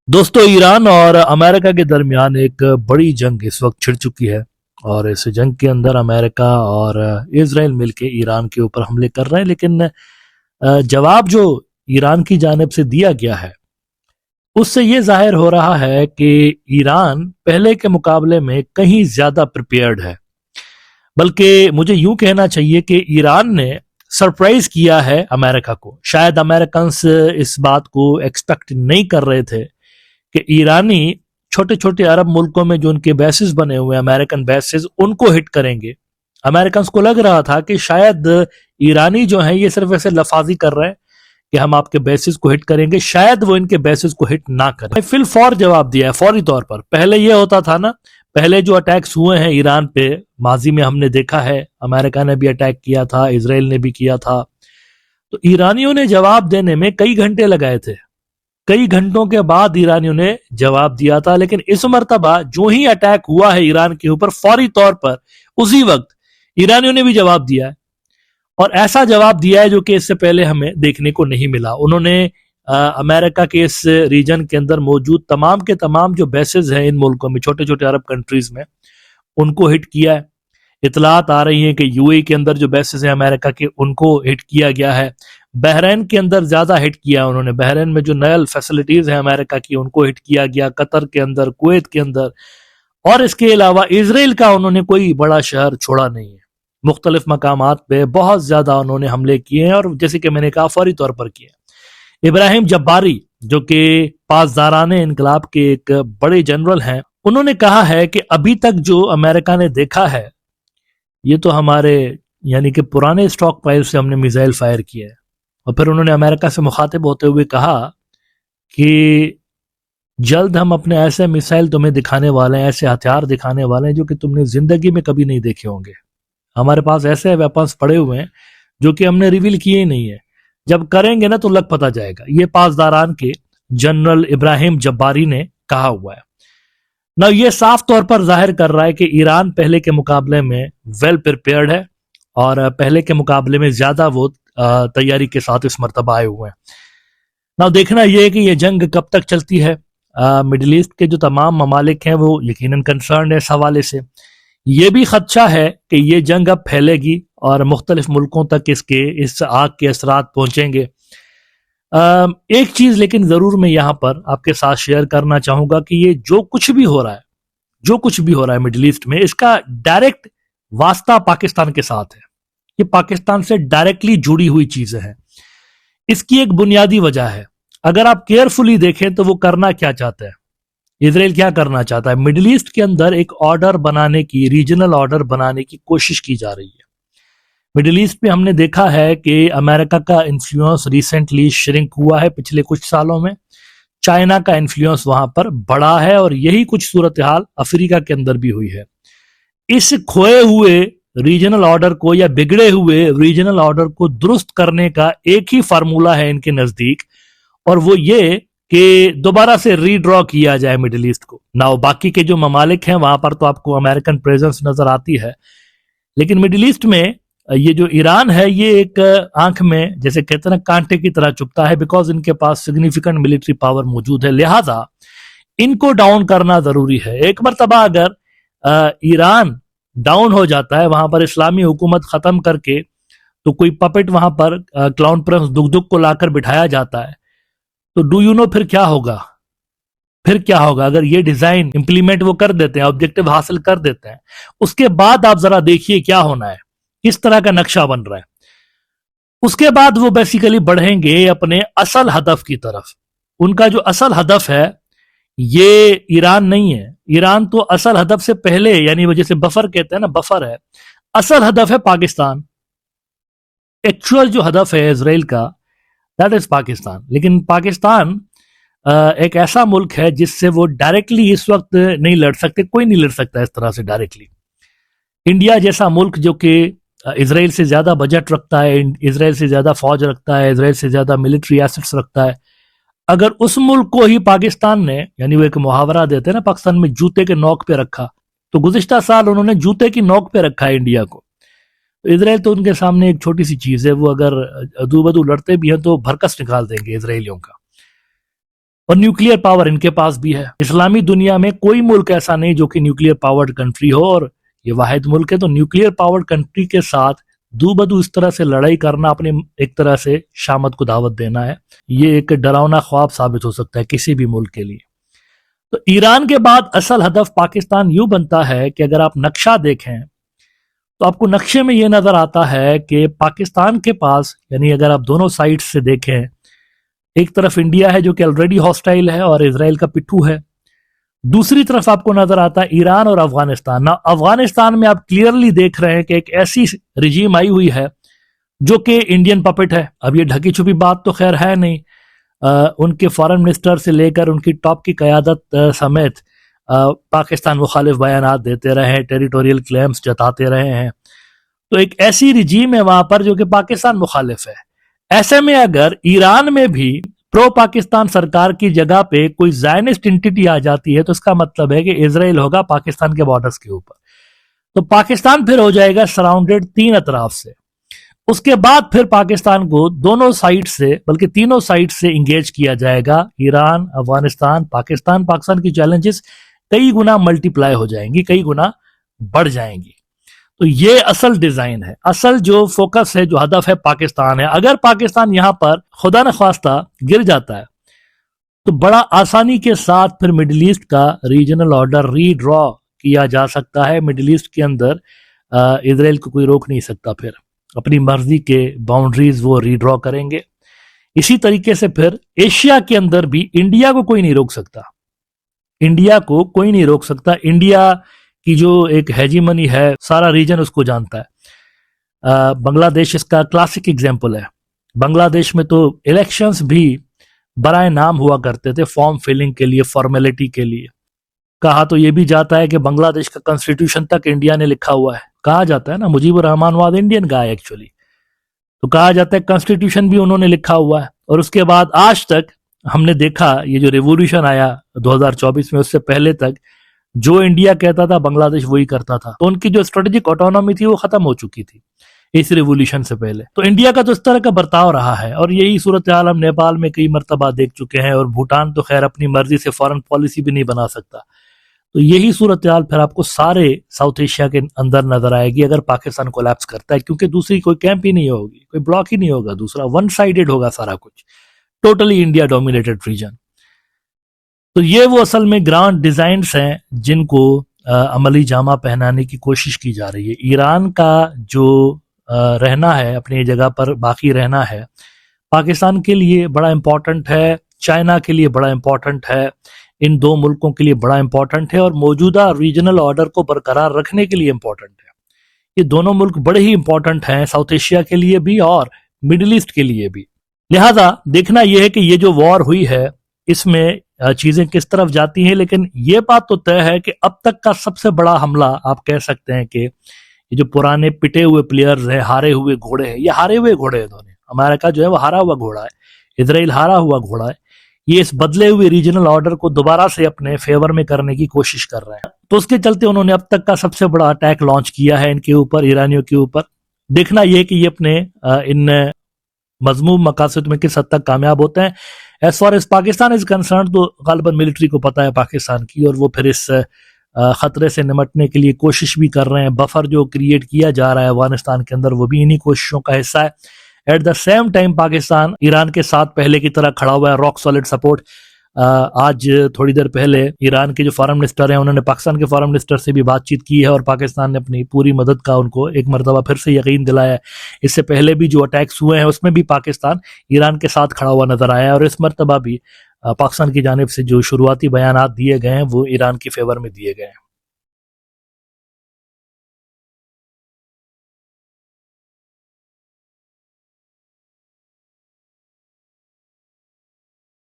दोस्तों, ईरान और अमेरिका के दरमियान एक बड़ी जंग इस वक्त छिड़ चुकी है। और इस जंग के अंदर अमेरिका और इजराइल मिलके ईरान के ऊपर हमले कर रहे हैं। लेकिन जवाब जो ईरान की जानिब से दिया गया है उससे ये जाहिर हो रहा है कि ईरान पहले के मुकाबले में कहीं ज्यादा प्रिपेयर्ड है। बल्कि मुझे यूं कहना चाहिए कि ईरान ने सरप्राइज किया है अमेरिका को। शायद अमेरिकन इस बात को एक्सपेक्ट नहीं कर रहे थे कि ईरानी छोटे छोटे अरब मुल्कों में जो उनके बेसिस बने हुए अमेरिकन बेसिस उनको हिट करेंगे। अमेरिकन को लग रहा था कि शायद ईरानी जो हैं ये सिर्फ ऐसे लफाजी कर रहे हैं कि हम आपके बेसिस को हिट करेंगे, शायद वो इनके बेसिस को हिट ना करें। फिल फौर जवाब दिया है, फौरी तौर पर। पहले ये होता था ना, पहले जो अटैक्स हुए हैं ईरान पे माजी में हमने देखा है, अमेरिका ने भी अटैक किया था, इसराइल ने भी किया था। तो ईरानियों ने जवाब देने में कई घंटे लगाए थे। कई घंटों के बाद ईरानियों ने जवाब दिया था। लेकिन इस मर्तबा जो ही अटैक हुआ है ईरान के ऊपर, फौरी तौर पर उसी वक्त ईरानियों ने भी जवाब दिया है। और ऐसा जवाब दिया है जो कि इससे पहले हमें देखने को नहीं मिला। उन्होंने अमेरिका के इस रीजन के अंदर मौजूद तमाम के तमाम जो बेसेस हैं इन मुल्कों में, छोटे छोटे अरब कंट्रीज में, उनको हिट किया है। इतलात आ रही हैं कि यूएई के अंदर जो बेसेस हैं अमेरिका के, उनको हिट किया गया है। बहरीन के अंदर ज्यादा हिट किया उन्होंने। बहरीन में जो नयल फैसिलिटीज हैं अमेरिका की, उनको हिट किया गया। कतर के अंदर, कुवैत के अंदर, और इसके अलावा इसराइल का उन्होंने कोई बड़ा शहर छोड़ा नहीं है। मुख्तलिफ मकामात पे बहुत ज्यादा उन्होंने हमले किए हैं, और जैसे कि मैंने कहा फौरी तौर पर किए। इब्राहिम जब्बारी जो कि पासदाराने इनकलाब के एक बड़े जनरल हैं, उन्होंने कहा है कि अभी तक जो अमेरिका ने देखा है ये तो हमारे यानी कि पुराने स्टॉक पाइल से हमने मिसाइल फायर किया है। और फिर उन्होंने अमेरिका से मुखातिब होते हुए कहा कि जल्द हम अपने ऐसे मिसाइल तुम्हें दिखाने वाले हैं, ऐसे हथियार दिखाने वाले हैं जो कि तुमने जिंदगी में कभी नहीं देखे होंगे। हमारे पास ऐसे वेपन्स पड़े हुए हैं जो कि हमने रिवील किए ही नहीं है। जब करेंगे ना तो लग पता जाएगा। ये पासदारान के जनरल इब्राहिम जब्बारी ने कहा हुआ है ना। ये साफ तौर पर जाहिर कर रहा है कि ईरान पहले के मुकाबले में वेल प्रिपेयर्ड है, और पहले के मुकाबले में ज्यादा वो तैयारी के साथ इस मर्तबा आए हुए हैं ना। देखना यह है कि ये जंग कब तक चलती है। मिडिल ईस्ट के जो तमाम ममालिक हैं वो यकीनन कंसर्न है इस हवाले से। ये भी खदशा है कि ये जंग अब फैलेगी और मुख्तलिफ मुल्कों तक इसके इस आग के असरात पहुंचेंगे। एक चीज लेकिन जरूर मैं यहाँ पर आपके साथ शेयर करना चाहूंगा कि ये जो कुछ भी हो रहा है, जो कुछ भी हो रहा है मिडिल ईस्ट में, इसका डायरेक्ट वास्ता पाकिस्तान के साथ है। ये पाकिस्तान से डायरेक्टली जुड़ी हुई चीजें हैं। इसकी एक बुनियादी वजह है। अगर आप केयरफुली देखें तो वो करना क्या चाहता है, इसराइल क्या करना चाहता है, मिडिल ईस्ट के अंदर एक ऑर्डर बनाने की, रीजनल ऑर्डर बनाने की कोशिश की जा रही है। मिडिल ईस्ट में हमने देखा है कि अमेरिका का इन्फ्लुएंस रिसेंटली श्रिंक हुआ है पिछले कुछ सालों में। चाइना का इन्फ्लुएंस वहां पर बढ़ा है, और यही कुछ सूरत हाल अफ्रीका के अंदर भी हुई है। इस खोए हुए रीजनल ऑर्डर को, या बिगड़े हुए रीजनल ऑर्डर को दुरुस्त करने का एक ही फार्मूला है इनके नजदीक, और वो ये कि दोबारा से रीड्रॉ किया जाए मिडिल ईस्ट को ना। बाकी के जो ममालिक हैं वहां पर तो आपको अमेरिकन प्रेजेंस नजर आती है, लेकिन मिडिल ईस्ट में ये जो ईरान है ये एक आंख में, जैसे कहते हैं ना, कांटे की तरह चुभता है। बिकॉज इनके पास सिग्निफिकेंट मिलिट्री पावर मौजूद है, लिहाजा इनको डाउन करना जरूरी है। एक मरतबा अगर ईरान डाउन हो जाता है, वहां पर इस्लामी हुकूमत खत्म करके, तो कोई पपेट वहां पर क्लाउन प्रिंस दुगदुग को लाकर बिठाया जाता है, तो डू यू नो फिर क्या होगा? फिर क्या होगा अगर ये डिजाइन इंप्लीमेंट वो कर देते हैं, ऑब्जेक्टिव हासिल कर देते हैं, उसके बाद आप जरा देखिए क्या होना है, किस तरह का नक्शा बन रहा है। उसके बाद वो बेसिकली बढ़ेंगे अपने असल हदफ की तरफ। उनका जो असल हदफ है ये ईरान नहीं है। ईरान तो असल हदफ से पहले, यानी वो जैसे बफर कहते हैं ना, बफर है। असल हदफ है पाकिस्तान। एक्चुअल जो हदफ है इसराइल का, दैट इज पाकिस्तान। लेकिन पाकिस्तान एक ऐसा मुल्क है जिससे वो डायरेक्टली इस वक्त नहीं लड़ सकते। कोई नहीं लड़ सकता इस तरह से डायरेक्टली। इंडिया जैसा मुल्क जो कि इसराइल से ज्यादा बजट रखता है, इसराइल से ज्यादा फौज रखता है, इसराइल से ज्यादा मिलिट्री एसेट्स रखता है, अगर उस मुल्क को ही पाकिस्तान ने, यानी वो एक मुहावरा देते हैं ना पाकिस्तान में, जूते के नोक पे रखा, तो गुज़िश्ता साल उन्होंने जूते की नोक पे रखा है इंडिया को। तो इसराइल तो उनके सामने एक छोटी सी चीज है। वो अगर अदू बदू लड़ते भी हैं तो भरकस निकाल देंगे इसराइलियों का। और न्यूक्लियर पावर इनके पास भी है। इस्लामी दुनिया में कोई मुल्क ऐसा नहीं जो कि न्यूक्लियर पावर्ड कंट्री हो, और ये वाहिद मुल्क है। तो न्यूक्लियर पावर्ड कंट्री के साथ दूबदू इस तरह से लड़ाई करना अपने एक तरह से शामत को दावत देना है। ये एक डरावना ख्वाब साबित हो सकता है किसी भी मुल्क के लिए। तो ईरान के बाद असल हदफ पाकिस्तान यूं बनता है कि अगर आप नक्शा देखें तो आपको नक्शे में यह नजर आता है कि पाकिस्तान के पास, यानी अगर आप दोनों साइड से देखें, एक तरफ इंडिया है जो कि ऑलरेडी हॉस्टाइल है और इजराइल का पिट्ठू है, दूसरी तरफ आपको नजर आता है ईरान और अफगानिस्तान। ना अफगानिस्तान में आप क्लियरली देख रहे हैं कि एक ऐसी रिजीम आई हुई है जो कि इंडियन पपेट है। अब ये ढकी छुपी बात तो खैर है नहीं, उनके फॉरेन मिनिस्टर से लेकर उनकी टॉप की क़यादत समेत पाकिस्तान मुखालिफ बयानात देते रहे हैं, टेरिटोरियल क्लेम्स जताते रहे हैं। तो एक ऐसी रिजीम है वहां पर जो कि पाकिस्तान मुखालिफ है। ऐसे में अगर ईरान में भी प्रो पाकिस्तान सरकार की जगह पे कोई ज़ायनिस्ट एंटिटी आ जाती है तो इसका मतलब है कि इजराइल होगा पाकिस्तान के बॉर्डर्स के ऊपर। तो पाकिस्तान फिर हो जाएगा सराउंडेड तीन अतराफ से। उसके बाद फिर पाकिस्तान को दोनों साइड से, बल्कि तीनों साइड से इंगेज किया जाएगा। ईरान, अफगानिस्तान, पाकिस्तान की चैलेंजेस कई गुना मल्टीप्लाई हो जाएंगी, कई गुना बढ़ जाएंगी। तो ये असल डिजाइन है, असल जो फोकस है, जो हदफ है पाकिस्तान है। अगर पाकिस्तान यहां पर खुदा न खास्ता गिर जाता है तो बड़ा आसानी के साथ फिर मिडिल ईस्ट का रीजनल ऑर्डर रीड्रॉ किया जा सकता है। मिडिल ईस्ट के अंदर इजराइल को कोई रोक नहीं सकता, फिर अपनी मर्जी के बाउंड्रीज वो रीड्रॉ करेंगे। इसी तरीके से फिर एशिया के अंदर भी इंडिया को कोई नहीं रोक सकता, इंडिया को कोई नहीं रोक सकता। इंडिया की जो एक हेजीमनी है, सारा रीजन उसको जानता है। बांग्लादेश इसका क्लासिक एग्जाम्पल है। बांग्लादेश में तो इलेक्शंस भी बराए नाम हुआ करते थे, फॉर्म फिलिंग के लिए, फॉर्मेलिटी के लिए। कहा तो यह भी जाता है कि बांग्लादेश का कॉन्स्टिट्यूशन तक इंडिया ने लिखा हुआ है। कहा जाता है ना, मुजीबुर रहमान वाद इंडियन का है एक्चुअली, तो कहा जाता है कॉन्स्टिट्यूशन भी उन्होंने लिखा हुआ है। और उसके बाद आज तक हमने देखा, ये जो रिवोल्यूशन आया 2024 में, उससे पहले तक जो इंडिया कहता था बांग्लादेश वही करता था। तो उनकी जो स्ट्रेटेजिक ऑटोनॉमी थी वो खत्म हो चुकी थी इस रिवोल्यूशन से पहले। तो इंडिया का तो इस तरह का बर्ताव रहा है, और यही सूरत हाल हम नेपाल में कई मरतबा देख चुके हैं। और भूटान तो खैर अपनी मर्जी से फॉरेन पॉलिसी भी नहीं बना सकता। तो यही सूरत हाल फिर आपको सारे साउथ एशिया के अंदर नजर आएगी अगर पाकिस्तान कोलैप्स करता है, क्योंकि दूसरी कोई कैंप ही नहीं होगी, कोई ब्लॉक ही नहीं होगा, दूसरा वन साइडेड होगा सारा कुछ, टोटली इंडिया डोमिनेटेड रीजन। तो ये वो असल में ग्रांड डिजाइन्स हैं जिनको अमली जामा पहनाने की कोशिश की जा रही है। ईरान का जो रहना है, अपनी जगह पर बाकी रहना है, पाकिस्तान के लिए बड़ा इंपॉर्टेंट है, चाइना के लिए बड़ा इंपॉर्टेंट है, इन दो मुल्कों के लिए बड़ा इंपॉर्टेंट है, और मौजूदा रीजनल ऑर्डर को बरकरार रखने के लिए इंपॉर्टेंट है। ये दोनों मुल्क बड़े ही इंपॉर्टेंट हैं साउथ एशिया के लिए भी और मिडिल ईस्ट के लिए भी। लिहाजा देखना यह है कि ये जो वॉर हुई है इसमें चीजें किस तरफ जाती हैं। लेकिन ये बात तो तय है कि अब तक का सबसे बड़ा हमला आप कह सकते हैं कि ये जो पुराने पिटे हुए प्लेयर्स हैं, हारे हुए घोड़े हैं, ये हारे हुए घोड़े हैं दोनों। अमेरिका जो है वो हारा हुआ घोड़ा है, इजराइल हारा हुआ घोड़ा है। ये इस बदले हुए रीजनल ऑर्डर को दोबारा से अपने फेवर में करने की कोशिश कर रहे हैं। तो उसके चलते उन्होंने अब तक का सबसे बड़ा अटैक लॉन्च किया है इनके ऊपर, ईरानियों के ऊपर। देखना यह कि ये अपने इन मजमूम मकासद में किस हद तक कामयाब होते हैं। As far as Pakistan is concern, तो गालिबन मिलिट्री को पता है पाकिस्तान की, और वो फिर इस खतरे से निमटने के लिए कोशिश भी कर रहे हैं। बफर जो क्रिएट किया जा रहा है अफगानिस्तान के अंदर, वो भी इन्हीं कोशिशों का हिस्सा है। At the same time Pakistan Iran के साथ पहले की तरह खड़ा हुआ है, रॉक सॉलिड सपोर्ट। आज थोड़ी देर पहले ईरान के जो फॉरेन मिनिस्टर हैं उन्होंने पाकिस्तान के फॉरेन मिनिस्टर से भी बातचीत की है, और पाकिस्तान ने अपनी पूरी मदद का उनको एक मरतबा फिर से यकीन दिलाया है। इससे पहले भी जो अटैक्स हुए हैं उसमें भी पाकिस्तान ईरान के साथ खड़ा हुआ नजर आया है, और इस मरतबा भी पाकिस्तान की जानिब से जो शुरुआती बयानात दिए गए हैं वो ईरान की फेवर में दिए गए हैं।